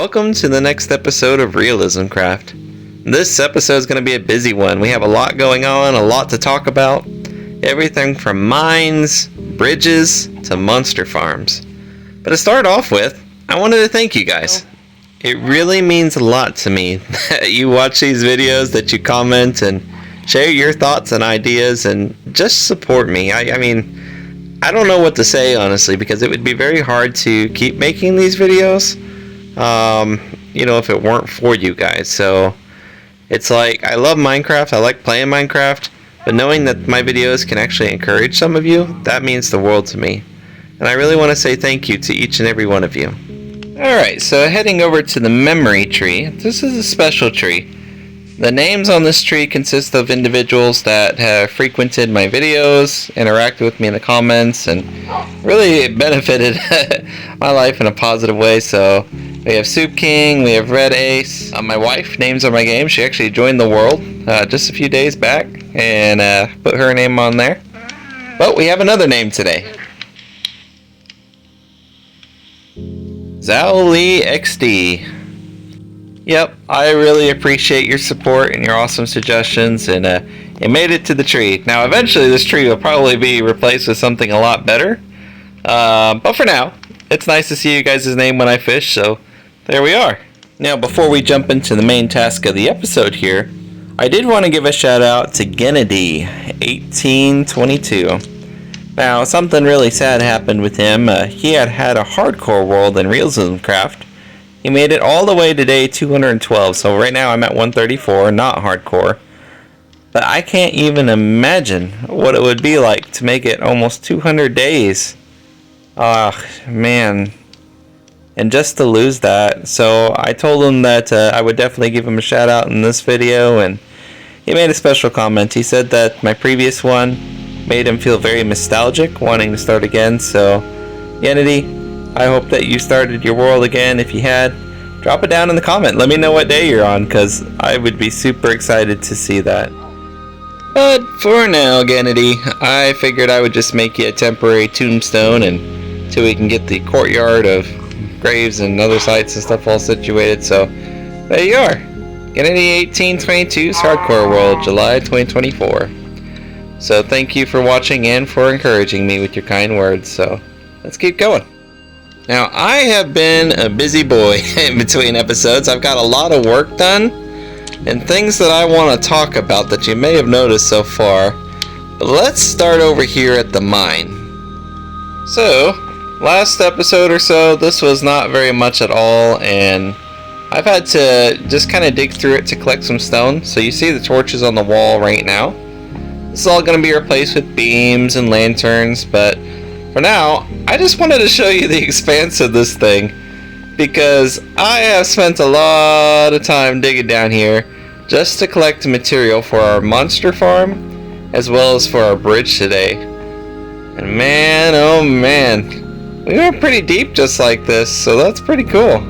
welcome to the next episode of RealismCraft. This episode is going to be a busy one. We have a lot going on, a lot to talk about. Everything from mines, bridges, to monster farms. But to start off with, I wanted to thank you guys. It really means a lot to me that you watch these videos, that you comment and share your thoughts and ideas and just support me. I mean, I don't know what to say honestly, because it would be very hard to keep making these videos, if it weren't for you guys. So it's like, I love Minecraft, I like playing Minecraft, but knowing that my videos can actually encourage some of you, that means the world to me. And I really want to say thank you to each and every one of you. Alright, so heading over to the memory tree. This is a special tree. The names on this tree consist of individuals that have frequented my videos, interacted with me in the comments, and really benefited my life in a positive way. So we have Soup King, we have Red Ace. My wife, names on my game, she actually joined the world just a few days back and put her name on there. But we have another name today. Zhao XD. Yep, I really appreciate your support and your awesome suggestions, and it made it to the tree. Now, eventually this tree will probably be replaced with something a lot better, but for now, it's nice to see you guys' name when I fish, so there we are. Now, before we jump into the main task of the episode here, I did want to give a shout out to Gennady1822. Now, something really sad happened with him. He had a hardcore world in RealismCraft. He made it all the way to day 212, so right now I'm at 134, not hardcore. But I can't even imagine what it would be like to make it almost 200 days. Ah, man. And just to lose that. So I told him that I would definitely give him a shout out in this video, and he made a special comment. He said that my previous one made him feel very nostalgic, wanting to start again. So, Gennady, I hope that you started your world again. If you had, drop it down in the comment. Let me know what day you're on, because I would be super excited to see that. But for now, Gennady, I figured I would just make you a temporary tombstone until we can get the courtyard of graves and other sites and stuff all situated. So, there you are. Gennady1822's Hardcore World, July 2024. So thank you for watching and for encouraging me with your kind words. So let's keep going. Now, I have been a busy boy in between episodes. I've got a lot of work done and things that I want to talk about that you may have noticed so far. But let's start over here at the mine. So, last episode or so, this was not very much at all, and I've had to just kind of dig through it to collect some stone. So you see the torches on the wall right now. This is all going to be replaced with beams and lanterns, but for now, I just wanted to show you the expanse of this thing, because I have spent a lot of time digging down here just to collect material for our monster farm, as well as for our bridge today. And man, oh man, we went pretty deep just like this, so that's pretty cool.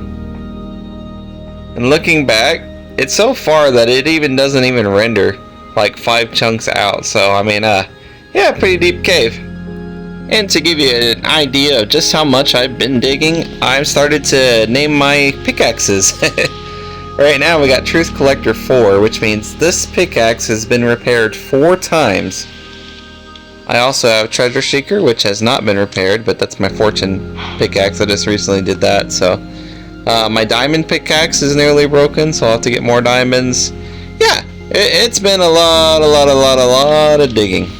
And looking back, it's so far that it doesn't even render like 5 chunks out. So I mean, yeah, pretty deep cave. And to give you an idea of just how much I've been digging, I've started to name my pickaxes. Right now we got Truth Collector 4, which means this pickaxe has been repaired 4 times. I also have Treasure Seeker, which has not been repaired, but that's my fortune pickaxe. I just recently did that. So my diamond pickaxe is nearly broken, so I'll have to get more diamonds. Yeah, it's been a lot of digging.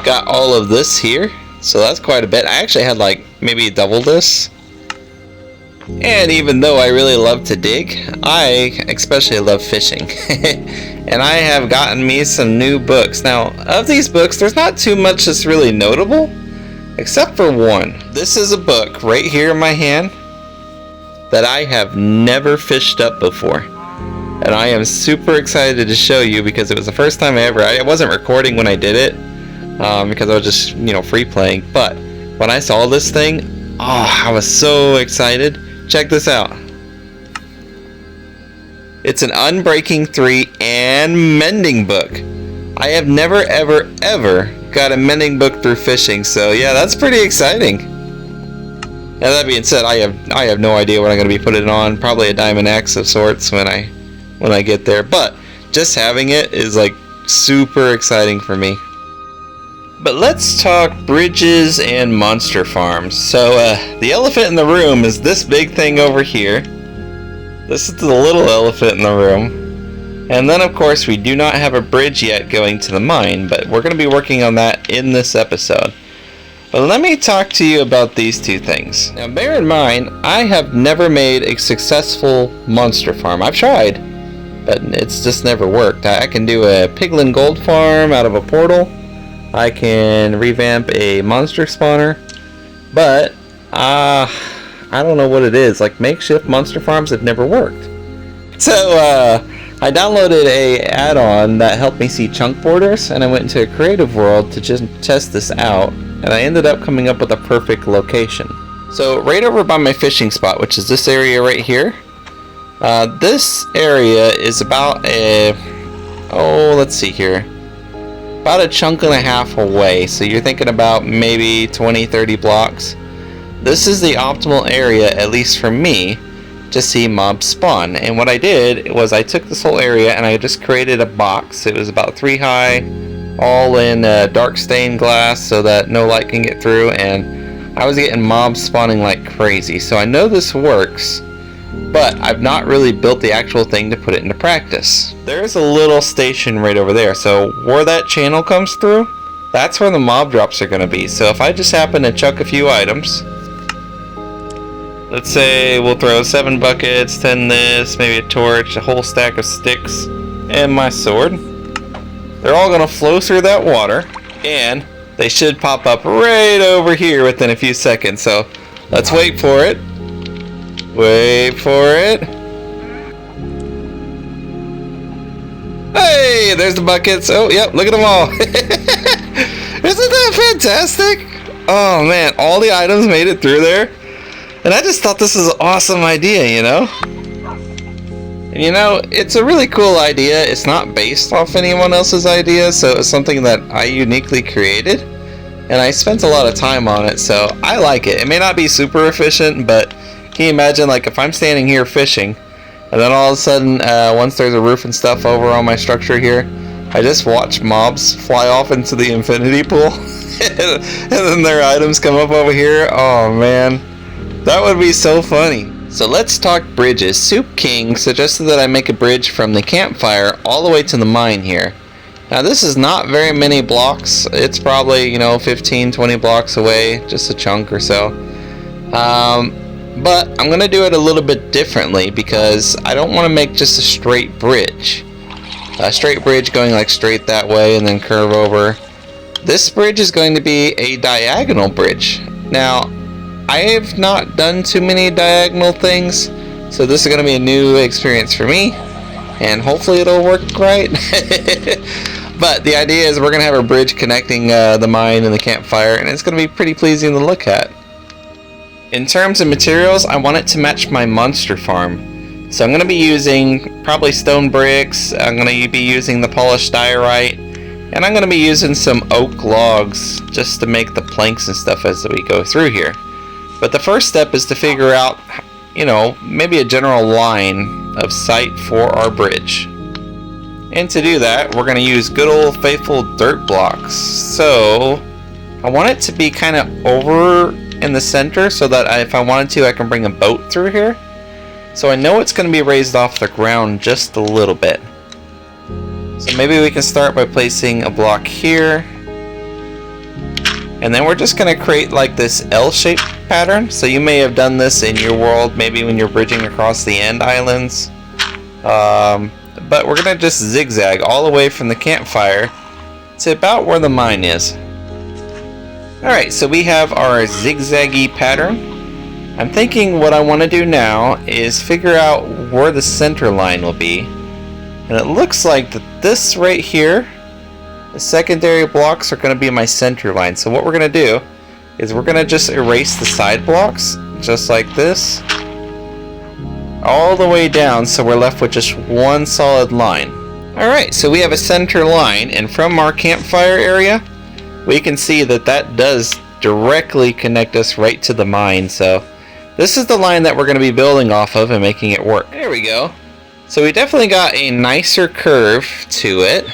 Got all of this here, so that's quite a bit. I actually had like maybe double this. And even though I really love to dig, I especially love fishing. And I have gotten me some new books. Now, of these books, there's not too much that's really notable, except for one. This is a book right here in my hand that I have never fished up before. And I am super excited to show you, because it was the first time I wasn't recording when I did it, because I was just, free playing. But when I saw this thing, I was so excited. Check this out. It's an Unbreaking 3 and Mending book. I have never ever got a Mending book through fishing, so yeah, that's pretty exciting. Now that being said, I have no idea what I'm going to be putting on. Probably a diamond X of sorts when I get there. But just having it is like super exciting for me. But let's talk bridges and monster farms. So the elephant in the room is this big thing over here. This is the little elephant in the room. And then of course we do not have a bridge yet going to the mine, but we're going to be working on that in this episode. But let me talk to you about these two things. Now bear in mind, I have never made a successful monster farm. I've tried, but it's just never worked. I can do a piglin gold farm out of a portal. I can revamp a monster spawner, but I don't know what it is. Like makeshift monster farms have never worked. So I downloaded a add-on that helped me see chunk borders, and I went into a creative world to just test this out, and I ended up coming up with a perfect location. So right over by my fishing spot, which is this area right here, this area is about let's see here, about a chunk and a half away. So you're thinking about maybe 20-30 blocks. This is the optimal area, at least for me, to see mobs spawn. And what I did was I took this whole area and I just created a box. It was about 3 high, all in dark stained glass so that no light can get through, and I was getting mobs spawning like crazy. So I know this works, but I've not really built the actual thing to put it into practice. There's a little station right over there, so where that channel comes through, that's where the mob drops are going to be. So if I just happen to chuck a few items, let's say we'll throw 7 buckets, 10 this, maybe a torch, a whole stack of sticks, and my sword, they're all going to flow through that water, and they should pop up right over here within a few seconds. So let's wait for it. Wait for it. Hey, there's the buckets. Oh, yep, look at them all. Isn't that fantastic? Oh man, all the items made it through there. And I just thought this was an awesome idea, you know? And you know, it's a really cool idea. It's not based off anyone else's idea, so it's something that I uniquely created. And I spent a lot of time on it, so I like it. It may not be super efficient, but can you imagine, like, if I'm standing here fishing, and then all of a sudden, once there's a roof and stuff over on my structure here, I just watch mobs fly off into the infinity pool, and then their items come up over here. Oh man, that would be so funny. So let's talk bridges. Soup King suggested that I make a bridge from the campfire all the way to the mine here. Now this is not very many blocks. It's probably, you know, 15-20 blocks away, just a chunk or so. But I'm going to do it a little bit differently because I don't want to make just a straight bridge. A straight bridge going like straight that way and then curve over. This bridge is going to be a diagonal bridge. Now, I have not done too many diagonal things, so this is going to be a new experience for me, and hopefully it'll work right. But the idea is we're going to have a bridge connecting the mine and the campfire, and it's going to be pretty pleasing to look at. In terms of materials, I want it to match my monster farm. So I'm going to be using probably stone bricks, I'm going to be using the polished diorite, and I'm going to be using some oak logs just to make the planks and stuff as we go through here. But the first step is to figure out, you know, maybe a general line of sight for our bridge. And to do that, we're going to use good old faithful dirt blocks. So I want it to be kind of over in the center so that if I wanted to, I can bring a boat through here. So I know it's going to be raised off the ground just a little bit. So maybe we can start by placing a block here. And then we're just going to create like this L-shaped pattern. So you may have done this in your world, maybe when you're bridging across the end islands. But we're going to just zigzag all the way from the campfire to about where the mine is. Alright, so we have our zigzaggy pattern. I'm thinking what I want to do now is figure out where the center line will be. And it looks like that this right here, the secondary blocks are going to be my center line. So what we're going to do is we're going to just erase the side blocks, just like this, all the way down, so we're left with just one solid line. Alright, so we have a center line, and from our campfire area, we can see that that does directly connect us right to the mine. So this is the line that we're going to be building off of and making it work. There we go. So we definitely got a nicer curve to it.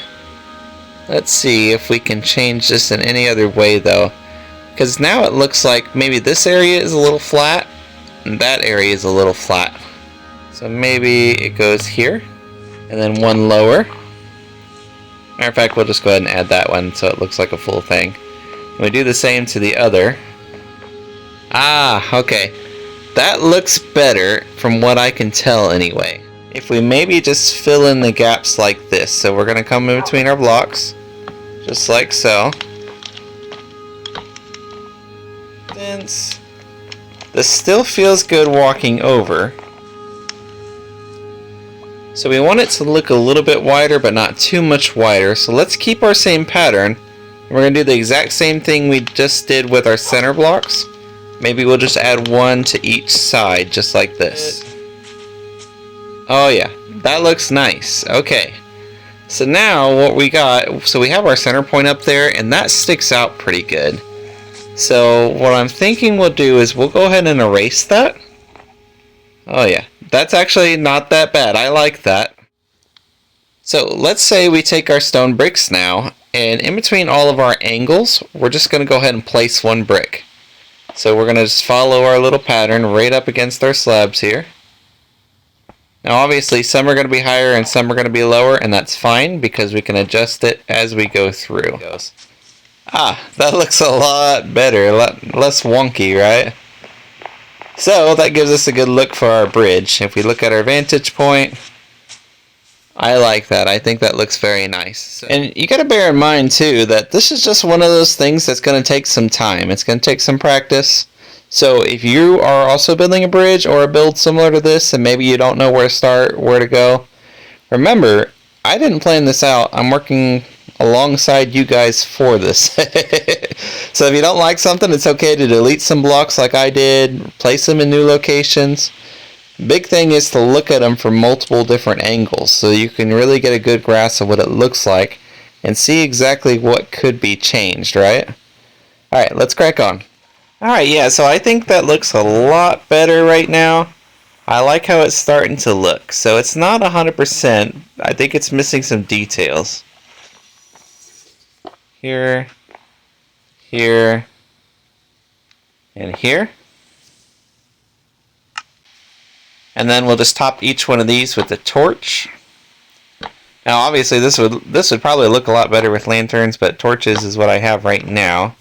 Let's see if we can change this in any other way though, because now it looks like maybe this area is a little flat and that area is a little flat. So maybe it goes here and then one lower. Matter of fact, we'll just go ahead and add that one so it looks like a full thing. And we do the same to the other. Ah, okay. That looks better from what I can tell anyway. If we maybe just fill in the gaps like this. So we're going to come in between our blocks. Just like so. Since this still feels good walking over. So we want it to look a little bit wider but not too much wider. So let's keep our same pattern. We're going to do the exact same thing we just did with our center blocks. Maybe we'll just add one to each side just like this. Oh yeah, that looks nice. Okay. So now what we got, so we have our center point up there and that sticks out pretty good. So what I'm thinking we'll do is we'll go ahead and erase that. Oh yeah, that's actually not that bad. I like that. So let's say we take our stone bricks now, and in between all of our angles, we're just going to go ahead and place one brick. So we're going to just follow our little pattern right up against our slabs here. Now obviously some are going to be higher and some are going to be lower, and that's fine because we can adjust it as we go through. Ah, that looks a lot better, a lot less wonky, right? So that gives us a good look for our bridge. If we look at our vantage point, I like that. I think that looks very nice. And you got to bear in mind too that this is just one of those things that's going to take some time. It's going to take some practice. So if you are also building a bridge or a build similar to this and maybe you don't know where to start, where to go, remember, I didn't plan this out. I'm working alongside you guys for this. So if you don't like something, it's okay to delete some blocks like I did, place them in new locations. Big thing is to look at them from multiple different angles so you can really get a good grasp of what it looks like and see exactly what could be changed, right? Alright, let's crack on. Alright, yeah, so I think that looks a lot better right now. I like how it's starting to look. So it's not 100%. I think it's missing some details. Here, here, and here. And then we'll just top each one of these with a torch. Now obviously this would probably look a lot better with lanterns, but torches is what I have right now.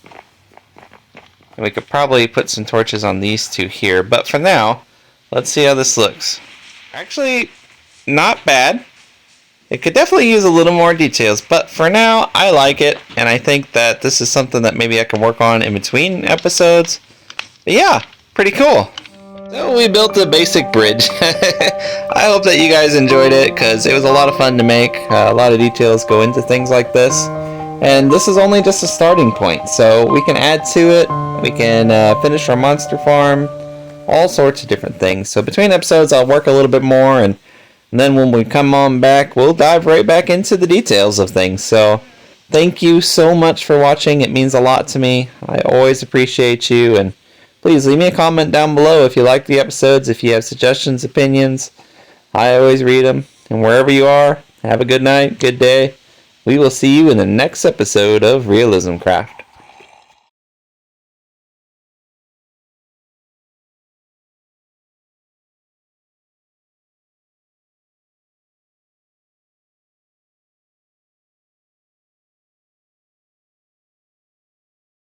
And we could probably put some torches on these two here, but for now, let's see how this looks. Actually, not bad. It could definitely use a little more details, but for now, I like it, and I think that this is something that maybe I can work on in between episodes. But yeah, pretty cool. So we built a basic bridge. I hope that you guys enjoyed it, because it was a lot of fun to make. A lot of details go into things like this. And this is only just a starting point, so we can add to it. We can finish our monster farm. All sorts of different things. So between episodes, I'll work a little bit more, and then when we come on back, we'll dive right back into the details of things. So thank you so much for watching. It means a lot to me. I always appreciate you, and please leave me a comment down below if you like the episodes, if you have suggestions, opinions. I always read them. And wherever you are, have a good night, good day. We will see you in the next episode of RealismCraft.